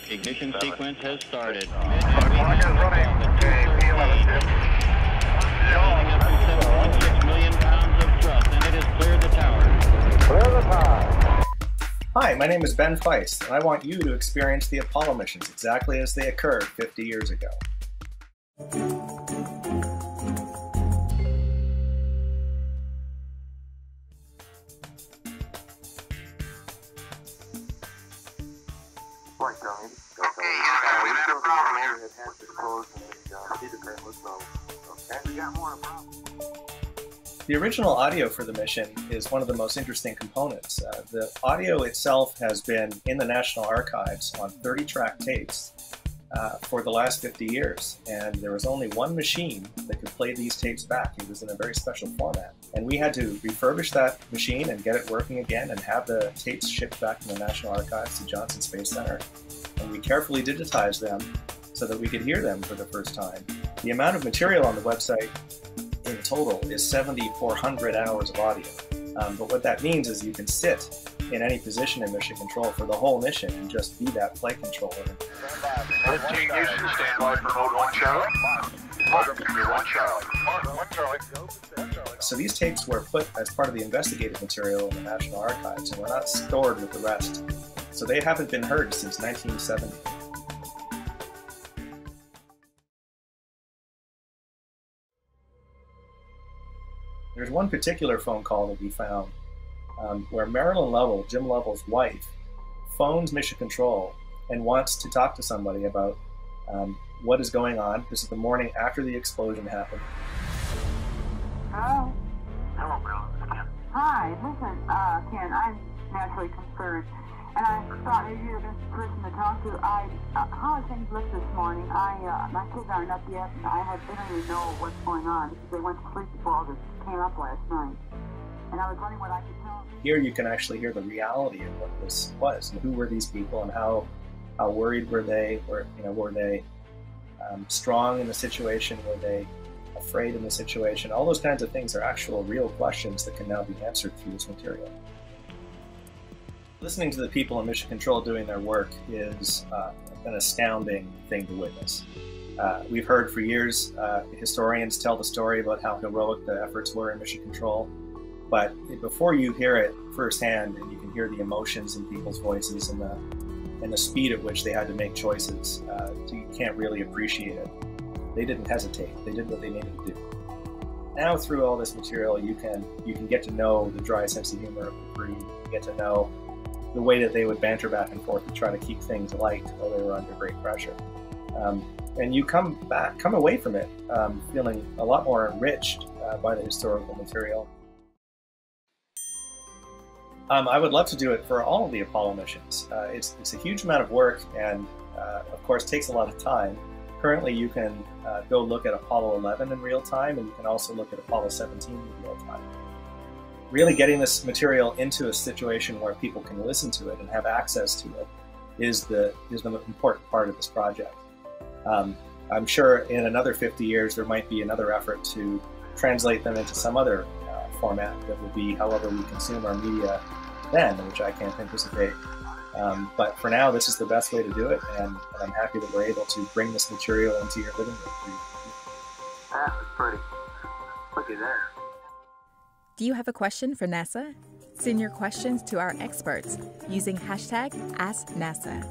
Ignition sequence has started. Clock is running. Up to 7.6 million pounds of thrust, and it has cleared the tower. Clear the tower. Hi, my name is Ben Feist, and I want you to experience the Apollo missions exactly as they occurred 50 years ago. We've had a problem here. The original audio for the mission is one of the most interesting components. The audio itself has been in the National Archives on 30-track tapes for the last 50 years, and there was only one machine that could play these tapes back. It was in a very special format, and we had to refurbish that machine and get it working again and have the tapes shipped back from the National Archives to Johnson Space Center, and we carefully digitized them so that we could hear them for the first time. The amount of material on the website in total is 7,400 hours of audio. But what that means is you can sit in any position in mission control for the whole mission and just be that flight controller. 15 Houston, stand by for mode 1 Charlie. Mode 1 Charlie. 1 Charlie. So these tapes were put as part of the investigative material in the National Archives and were not stored with the rest. So they haven't been heard since 1970. There's one particular phone call that we found where Marilyn Lovell, Jim Lovell's wife, phones Mission Control and wants to talk to somebody about what is going on. This is the morning after the explosion happened. Hello? Hello, Marilyn. Hi, listen, Ken, I'm naturally concerned, and I thought maybe you're the best person to talk to. How have things looked this morning? My kids aren't up yet, and I don't even know what's going on because they went to sleep before all this came up last night. And I was wondering what I could tell them. Here you can actually hear the reality of what this was, and who were these people, and how worried were they? Were they strong in the situation? Were they afraid in the situation? All those kinds of things are actual real questions that can now be answered through this material. Listening to the people in Mission Control doing their work is an astounding thing to witness. We've heard for years historians tell the story about how heroic the efforts were in Mission Control, but before you hear it firsthand and you can hear the emotions in people's voices and the speed at which they had to make choices, you can't really appreciate it. They didn't hesitate. They did what they needed to do. Now through all this material, you can get to know the dry sense of humor of the crew. You get to know the way that they would banter back and forth to try to keep things light while they were under great pressure. And you come away from it feeling a lot more enriched by the historical material. I would love to do it for all of the Apollo missions. It's a huge amount of work and, of course, takes a lot of time. Currently, you can go look at Apollo 11 in real time, and you can also look at Apollo 17 in real time. Really getting this material into a situation where people can listen to it and have access to it is the important part of this project. I'm sure in another 50 years there might be another effort to translate them into some other format that will be however we consume our media then, which I can't anticipate. But for now, this is the best way to do it, and I'm happy that we're able to bring this material into your living room. That was pretty. Looky there. Do you have a question for NASA? Send your questions to our experts using #AskNASA.